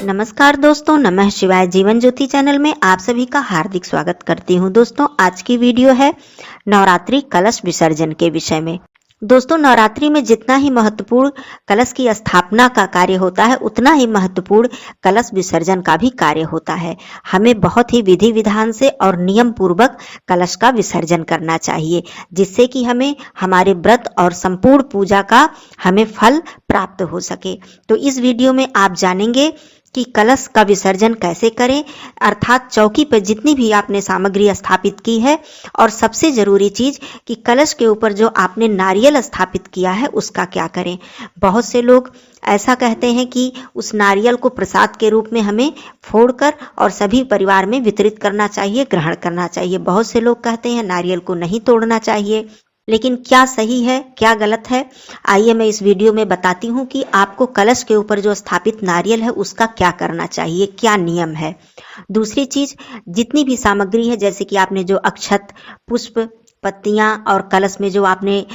नमस्कार दोस्तों, नमः शिवाय। जीवन ज्योति चैनल में आप सभी का हार्दिक स्वागत करती हूं। दोस्तों, आज की वीडियो है नवरात्रि कलश विसर्जन के विषय में। दोस्तों, नवरात्रि में जितना ही महत्वपूर्ण कलश की स्थापना का कार्य होता है, उतना ही महत्वपूर्ण कलश विसर्जन का भी कार्य होता है। हमें बहुत ही विधि विधान से और नियम पूर्वक कलश का विसर्जन करना चाहिए, जिससे कि हमें हमारे व्रत और संपूर्ण पूजा का हमें फल प्राप्त हो सके। तो इस वीडियो में आप जानेंगे कि कलश का विसर्जन कैसे करें, अर्थात चौकी पर जितनी भी आपने सामग्री स्थापित की है, और सबसे जरूरी चीज कि कलश के ऊपर जो आपने नारियल स्थापित किया है उसका क्या करें। बहुत से लोग ऐसा कहते हैं कि उस नारियल को प्रसाद के रूप में हमें फोड़कर और सभी परिवार में वितरित करना चाहिए, ग्रहण करना चाहिए। बहुत से लोग कहते हैं नारियल को नहीं तोड़ना चाहिए, लेकिन क्या सही है क्या गलत है, आइए मैं इस वीडियो में बताती हूँ कि आपको कलश के ऊपर जो स्थापित नारियल है उसका क्या करना चाहिए, क्या नियम है। दूसरी चीज, जितनी भी सामग्री है, जैसे कि आपने जो अक्षत, पुष्प, पत्तियां और कलश में जो आपने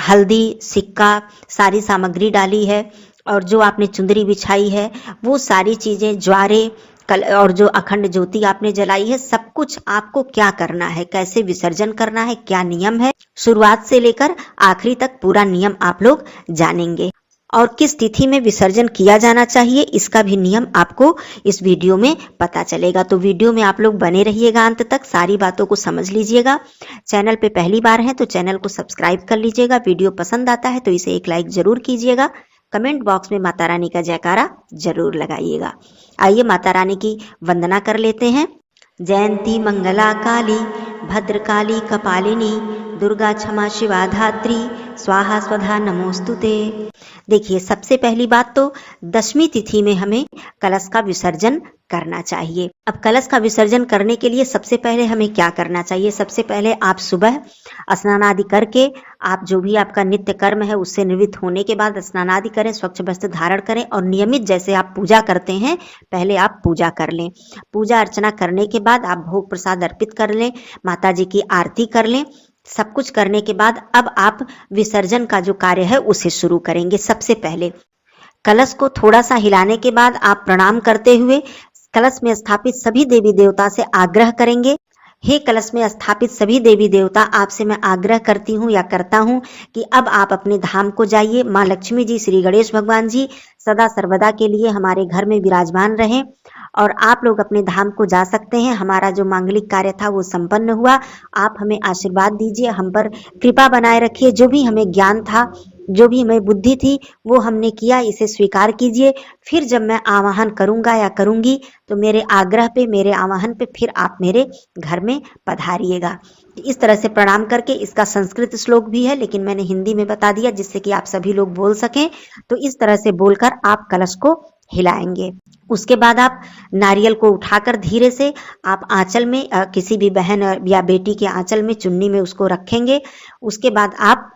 हल्दी, सिक्का, सारी सामग्री डाली है और जो आपने चुंदरी बिछाई है, वो सारी चीजें, ज्वारे और जो अखंड ज्योति आपने जलाई है, सब कुछ आपको क्या करना है, कैसे विसर्जन करना है, क्या नियम है, शुरुआत से लेकर आखिरी तक पूरा नियम आप लोग जानेंगे। और किस तिथि में विसर्जन किया जाना चाहिए, इसका भी नियम आपको इस वीडियो में पता चलेगा। तो वीडियो में आप लोग बने रहिएगा, अंत तक सारी बातों को समझ लीजिएगा। चैनल पे पहली बार हैं तो चैनल को सब्सक्राइब कर लीजिएगा। वीडियो पसंद आता है तो इसे एक लाइक जरूर कीजिएगा। कमेंट बॉक्स में माता रानी का जयकारा जरूर लगाइएगा। आइए माता रानी की वंदना कर लेते हैं। जयंती मंगला काली, भद्रकाली कपालिनी, दुर्गा क्षमा शिवा धात्री, स्वाहा स्वधा नमोस्तुते। देखिए, सबसे पहली बात तो दशमी तिथि में हमें कलश का विसर्जन करना चाहिए। अब कलश का विसर्जन करने के लिए सबसे पहले हमें क्या करना चाहिए। सबसे पहले आप सुबह स्नान आदि करके, आप जो भी आपका नित्य कर्म है उससे निवृत्त होने के बाद स्नान आदि करें, स्वच्छ वस्त्र धारण करें और नियमित जैसे आप पूजा करते हैं पहले आप पूजा कर लें। पूजा अर्चना करने के बाद आप भोग प्रसाद अर्पित कर लें, माता जी की आरती कर लें। सब कुछ करने के बाद अब आप विसर्जन का जो कार्य है उसे शुरू करेंगे। सबसे पहले कलश को थोड़ा सा हिलाने के बाद आप प्रणाम करते हुए कलश में स्थापित सभी देवी देवता से आग्रह करेंगे, हे कलश में स्थापित सभी देवी देवता, आपसे मैं आग्रह करती हूँ या करता हूँ कि अब आप अपने धाम को जाइए। माँ लक्ष्मी जी, श्री गणेश भगवान जी सदा सर्वदा के लिए हमारे घर में विराजमान रहें और आप लोग अपने धाम को जा सकते हैं। हमारा जो मांगलिक कार्य था वो संपन्न हुआ। आप हमें आशीर्वाद दीजिए, हम पर कृपा बनाए रखिए। जो भी हमें ज्ञान था, जो भी हमें बुद्धि थी, वो हमने किया, इसे स्वीकार कीजिए। फिर जब मैं आवाहन करूंगा या करूंगी तो मेरे आग्रह पे, मेरे आवाहन पे फिर आप मेरे घर में पधारिएगा। इस तरह से प्रणाम करके, इसका संस्कृत श्लोक भी है लेकिन मैंने हिंदी में बता दिया जिससे कि आप सभी लोग बोल सकें। तो इस तरह से बोलकर आप कलश को हिलाएंगे। उसके बाद आप नारियल को उठाकर धीरे से आप आंचल में, किसी भी बहन या बेटी के आंचल में, चुन्नी में उसको रखेंगे। उसके बाद आप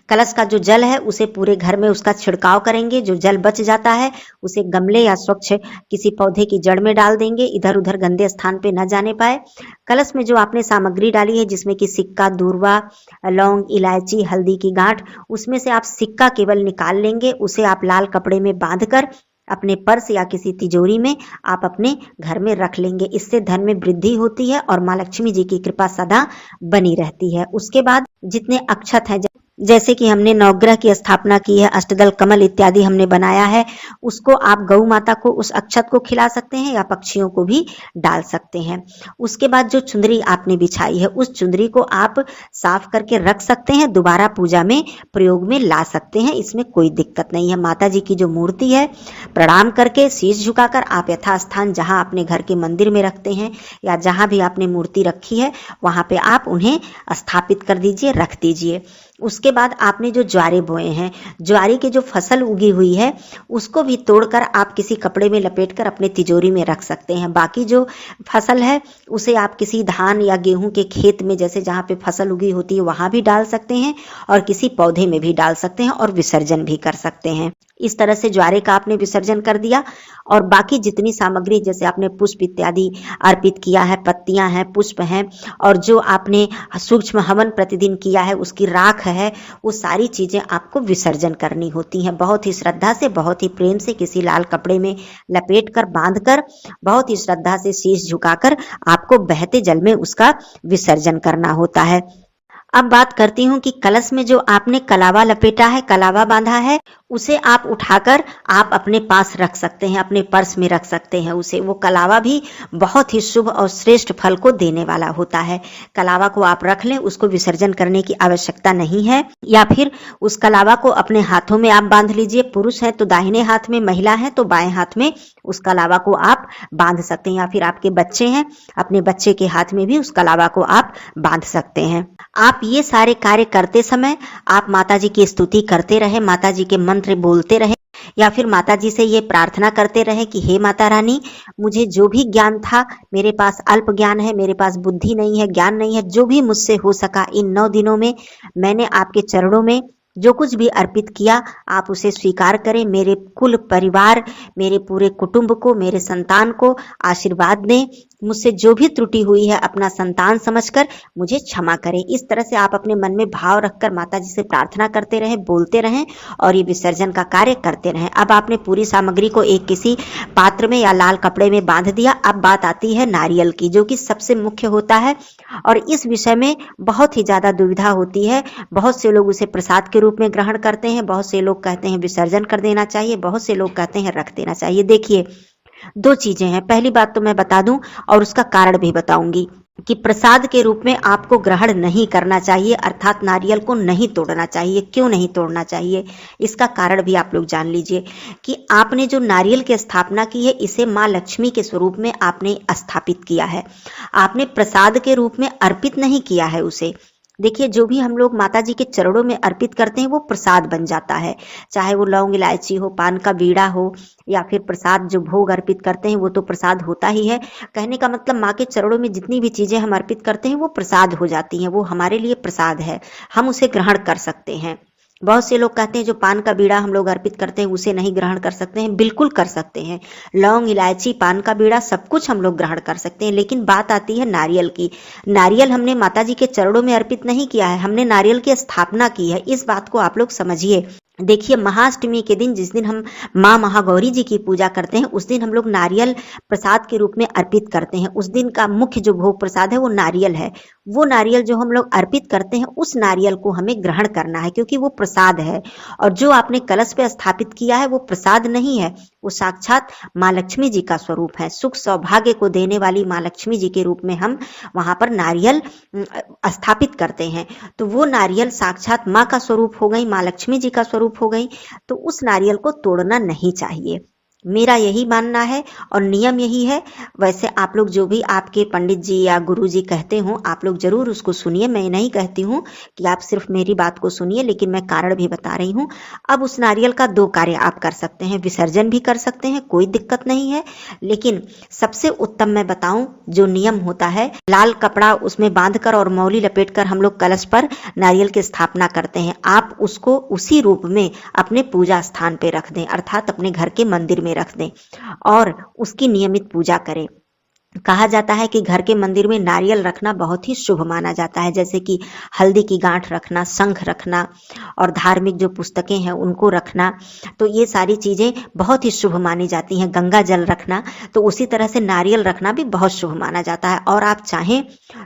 कलश का जो जल है उसे पूरे घर में उसका छिड़काव करेंगे। जो जल बच जाता है उसे गमले या स्वच्छ किसी पौधे की जड़ में डाल देंगे, इधर उधर गंदे स्थान पे न जाने पाए। कलश में जो आपने सामग्री डाली है, जिसमें कि सिक्का, दूर्वा, लौंग, इलायची, हल्दी की गांठ, उसमें से आप सिक्का केवल निकाल लेंगे। उसे आप लाल कपड़े में बांधकर अपने पर्स या किसी तिजोरी में आप अपने घर में रख लेंगे। इससे धन में वृद्धि होती है और माँ लक्ष्मी जी की कृपा सदा बनी रहती है। उसके बाद जितने अक्षत हैं, जैसे कि हमने नवग्रह की स्थापना की है, अष्टदल कमल इत्यादि हमने बनाया है, उसको आप गौ माता को उस अक्षत को खिला सकते हैं या पक्षियों को भी डाल सकते हैं। उसके बाद जो चुंदरी आपने बिछाई है उस चुंदरी को आप साफ करके रख सकते हैं, दोबारा पूजा में प्रयोग में ला सकते हैं, इसमें कोई दिक्कत नहीं है। माता जी की जो मूर्ति है, प्रणाम करके शीश झुकाकर आप यथास्थान जहां अपने घर के मंदिर में रखते हैं या जहां भी आपने मूर्ति रखी है वहां पे आप उन्हें स्थापित कर दीजिए, रख दीजिए। उसके बाद आपने जो ज्वारे बोए हैं, ज्वारी की जो फसल उगी हुई है उसको भी तोड़कर आप किसी कपड़े में लपेटकर अपने तिजोरी में रख सकते हैं। बाकी जो फसल है उसे आप किसी धान या गेहूं के खेत में, जैसे जहां पे फसल उगी होती है वहां भी डाल सकते हैं और किसी पौधे में भी डाल सकते हैं और विसर्जन भी कर सकते हैं। इस तरह से ज्वारे का आपने विसर्जन कर दिया और बाकी जितनी सामग्री जैसे आपने पुष्प इत्यादि अर्पित किया है, पत्तियां हैं, पुष्प हैं और जो आपने सूक्ष्म हवन प्रतिदिन किया है उसकी राख है, वो सारी चीजें आपको विसर्जन करनी होती हैं। बहुत ही श्रद्धा से, बहुत ही प्रेम से किसी लाल कपड़े में लपेट कर, बांध कर, बहुत ही श्रद्धा से शीश झुकाकर आपको बहते जल में उसका विसर्जन करना होता है। अब बात करती हूँ कि कलश में जो आपने कलावा लपेटा है, कलावा बांधा है, उसे आप उठाकर आप अपने पास रख सकते हैं, अपने पर्स में रख सकते हैं उसे। वो कलावा भी बहुत ही शुभ और श्रेष्ठ फल को देने वाला होता है। कलावा को आप रख लें, उसको विसर्जन करने की आवश्यकता नहीं है। या फिर उस कलावा को अपने हाथों में आप बांध लीजिए। पुरुष हैं तो दाहिने हाथ में, महिला है तो बाएं हाथ में उस कलावा को आप बांध सकते हैं। या फिर आपके बच्चे हैं, अपने बच्चे के हाथ में भी उस कलावा को आप बांध सकते हैं। आप ये सारे कार्य करते समय आप माताजी की स्तुति करते रहे, माताजी के मंत्र बोलते रहे, या फिर माताजी से ये प्रार्थना करते रहे कि हे माता रानी, मुझे जो भी ज्ञान था, मेरे पास अल्प ज्ञान है, मेरे पास बुद्धि नहीं है, ज्ञान नहीं है, जो भी मुझसे हो सका इन 9 दिनों में मैंने आपके चरणों में जो कुछ भी अर्पित किया, आप उसे स्वीकार करें। मेरे कुल परिवार, मेरे पूरे कुटुंब को, मेरे संतान को आशीर्वाद दें। मुझसे जो भी त्रुटि हुई है अपना संतान समझकर मुझे क्षमा करें। इस तरह से आप अपने मन में भाव रखकर माता जी से प्रार्थना करते रहें, बोलते रहें और ये विसर्जन का कार्य करते रहें। अब आपने पूरी सामग्री को एक किसी पात्र में या लाल कपड़े में बांध दिया। अब बात आती है नारियल की, जो कि सबसे मुख्य होता है और इस विषय में बहुत ही ज्यादा दुविधा होती है। बहुत से लोग उसे प्रसाद के रूप में ग्रहण करते हैं, बहुत से लोग कहते हैं विसर्जन कर देना चाहिए, बहुत से लोग कहते हैं रख देना चाहिए। देखिए, 2 चीजें हैं। पहली बात तो मैं बता दूं और उसका कारण भी बताऊंगी कि प्रसाद के रूप में आपको ग्रहण नहीं करना चाहिए, अर्थात नारियल को नहीं तोड़ना चाहिए। क्यों नहीं तोड़ना चाहिए, इसका कारण भी आप लोग जान लीजिए कि आपने जो नारियल की स्थापना की है, इसे माँ लक्ष्मी के स्वरूप में आपने स्थापित किया है। आपने प्रसाद के रूप में अर्पित नहीं किया है उसे। देखिए, जो भी हम लोग माता जी के चरणों में अर्पित करते हैं वो प्रसाद बन जाता है, चाहे वो लौंग इलायची हो, पान का बीड़ा हो, या फिर प्रसाद जो भोग अर्पित करते हैं वो तो प्रसाद होता ही है। कहने का मतलब माँ के चरणों में जितनी भी चीजें हम अर्पित करते हैं वो प्रसाद हो जाती हैं, वो हमारे लिए प्रसाद है, हम उसे ग्रहण कर सकते हैं। बहुत से लोग कहते हैं जो पान का बीड़ा हम लोग अर्पित करते हैं उसे नहीं ग्रहण कर सकते हैं। बिल्कुल कर सकते हैं, लौंग इलायची, पान का बीड़ा सब कुछ हम लोग ग्रहण कर सकते हैं। लेकिन बात आती है नारियल की। नारियल हमने माता जी के चरणों में अर्पित नहीं किया है, हमने नारियल की स्थापना की है। इस बात को आप लोग समझिए। देखिए, महाअष्टमी के दिन जिस दिन हम माँ महागौरी जी की पूजा करते हैं उस दिन हम लोग नारियल प्रसाद के रूप में अर्पित करते हैं। उस दिन का मुख्य जो भोग प्रसाद है वो नारियल है। वो नारियल जो हम लोग अर्पित करते हैं उस नारियल को हमें ग्रहण करना है, क्योंकि वो प्रसाद है। और जो आपने कलश पे स्थापित किया है वो प्रसाद नहीं है, वो साक्षात माँ लक्ष्मी जी का स्वरूप है। सुख सौभाग्य को देने वाली माँ लक्ष्मी जी के रूप में हम वहां पर नारियल स्थापित करते हैं। तो वो नारियल साक्षात माँ का स्वरूप हो गई, माँ लक्ष्मी जी का स्वरूप हो गई। तो उस नारियल को तोड़ना नहीं चाहिए, मेरा यही मानना है और नियम यही है। वैसे आप लोग जो भी आपके पंडित जी या गुरु जी कहते हो, आप लोग जरूर उसको सुनिए। मैं नहीं कहती हूँ कि आप सिर्फ मेरी बात को सुनिए, लेकिन मैं कारण भी बता रही हूँ। अब उस नारियल का 2 कार्य आप कर सकते हैं, विसर्जन भी कर सकते हैं, कोई दिक्कत नहीं है। लेकिन सबसे उत्तम मैं बताऊं जो नियम होता है, लाल कपड़ा उसमें बांधकर और मौली लपेटकर हम लोग कलश पर नारियल की स्थापना करते हैं। आप उसको उसी रूप में अपने पूजा स्थान पे रख दें, अर्थात अपने घर के मंदिर में रख दें और उसकी नियमित पूजा करें। कहा जाता है कि घर के मंदिर में नारियल रखना बहुत ही शुभ माना जाता है, जैसे कि हल्दी की गांठ रखना, शंख रखना और धार्मिक जो पुस्तकें हैं उनको रखना। तो ये सारी चीजें बहुत ही शुभ मानी जाती हैं। गंगा जल रखना, तो उसी तरह से नारियल रखना भी बहुत शुभ माना जाता है। और आप चाहें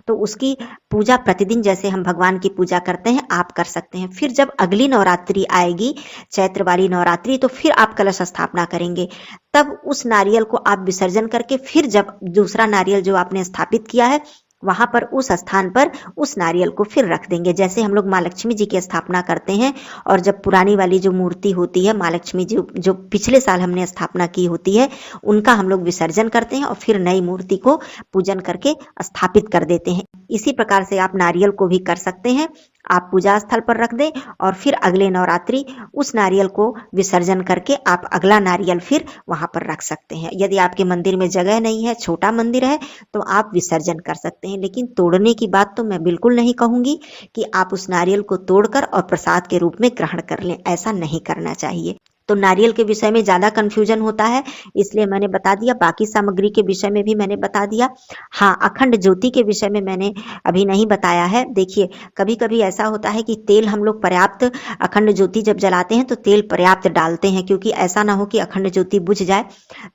तो उसकी पूजा प्रतिदिन जैसे हम भगवान की पूजा करते हैं आप कर सकते हैं। फिर जब अगली नवरात्रि आएगी, चैत्र वाली नवरात्रि, तो फिर आप कलश स्थापना करेंगे। तब उस नारियल को आप विसर्जन करके फिर जब दूसरा नारियल जो आपने स्थापित किया है वहां पर उस स्थान पर उस नारियल को फिर रख देंगे। जैसे हम लोग माँ लक्ष्मी जी की स्थापना करते हैं और जब पुरानी वाली जो मूर्ति होती है माँ लक्ष्मी जी जो पिछले साल हमने स्थापना की होती है उनका हम लोग विसर्जन करते हैं और फिर नई मूर्ति को पूजन करके स्थापित कर देते हैं। इसी प्रकार से आप नारियल को भी कर सकते हैं। आप पूजा स्थल पर रख दें और फिर अगले नवरात्रि उस नारियल को विसर्जन करके आप अगला नारियल फिर वहां पर रख सकते हैं। यदि आपके मंदिर में जगह नहीं है, छोटा मंदिर है, तो आप विसर्जन कर सकते हैं। लेकिन तोड़ने की बात तो मैं बिल्कुल नहीं कहूंगी कि आप उस नारियल को तोड़कर और प्रसाद के रूप में ग्रहण कर लें, ऐसा नहीं करना चाहिए। तो नारियल के विषय में ज़्यादा कन्फ्यूजन होता है, इसलिए मैंने बता दिया। बाकी सामग्री के विषय में भी मैंने बता दिया। हाँ, अखंड ज्योति के विषय में मैंने अभी नहीं बताया है। देखिए, कभी कभी ऐसा होता है कि तेल हम लोग पर्याप्त, अखंड ज्योति जब जलाते हैं तो तेल पर्याप्त डालते हैं, क्योंकि ऐसा ना हो कि अखंड ज्योति बुझ जाए।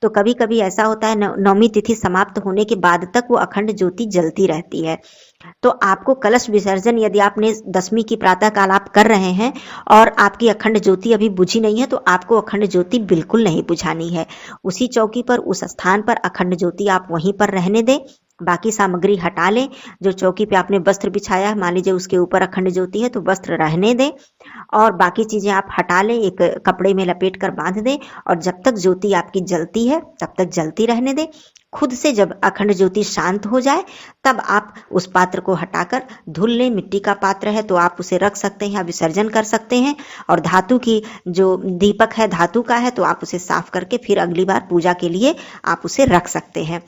तो कभी कभी ऐसा होता है, नवमी तिथि समाप्त होने के बाद तक वो अखंड ज्योति जलती रहती है। तो आपको कलश विसर्जन, यदि आपने 10वीं की प्रातः काल आप कर रहे हैं और आपकी अखंड ज्योति अभी बुझी नहीं है, तो आपको अखंड ज्योति बिल्कुल नहीं बुझानी है। उसी चौकी पर, उस स्थान पर अखंड ज्योति आप वहीं पर रहने दें। बाकी सामग्री हटा लें। जो चौकी पे आपने वस्त्र बिछाया है, मान लीजिए उसके ऊपर अखंड ज्योति है, तो वस्त्र रहने दें और बाकी चीजें आप हटा लें, एक कपड़े में लपेट कर बांध दें। और जब तक ज्योति आपकी जलती है तब तक जलती रहने दें। खुद से जब अखंड ज्योति शांत हो जाए तब आप उस पात्र को हटाकर धुल लें। मिट्टी का पात्र है तो आप उसे रख सकते हैं या विसर्जन कर सकते हैं। और धातु की जो दीपक है, धातु का है, तो आप उसे साफ करके फिर अगली बार पूजा के लिए आप उसे रख सकते हैं।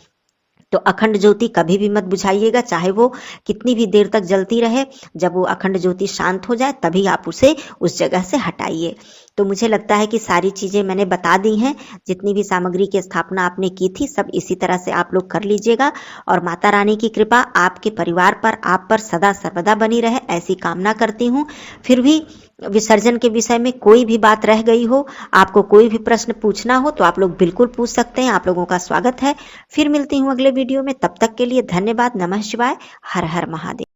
तो अखंड ज्योति कभी भी मत बुझाइएगा, चाहे वो कितनी भी देर तक जलती रहे। जब वो अखंड ज्योति शांत हो जाए तभी आप उसे उस जगह से हटाइए। तो मुझे लगता है कि सारी चीजें मैंने बता दी हैं। जितनी भी सामग्री की स्थापना आपने की थी, सब इसी तरह से आप लोग कर लीजिएगा। और माता रानी की कृपा आपके परिवार पर, आप पर सदा सर्वदा बनी रहे, ऐसी कामना करती हूँ। फिर भी विसर्जन के विषय में कोई भी बात रह गई हो, आपको कोई भी प्रश्न पूछना हो, तो आप लोग बिल्कुल पूछ सकते हैं। आप लोगों का स्वागत है। फिर मिलती हूँ अगले वीडियो में। तब तक के लिए धन्यवाद। नमः शिवाय। हर हर महादेव।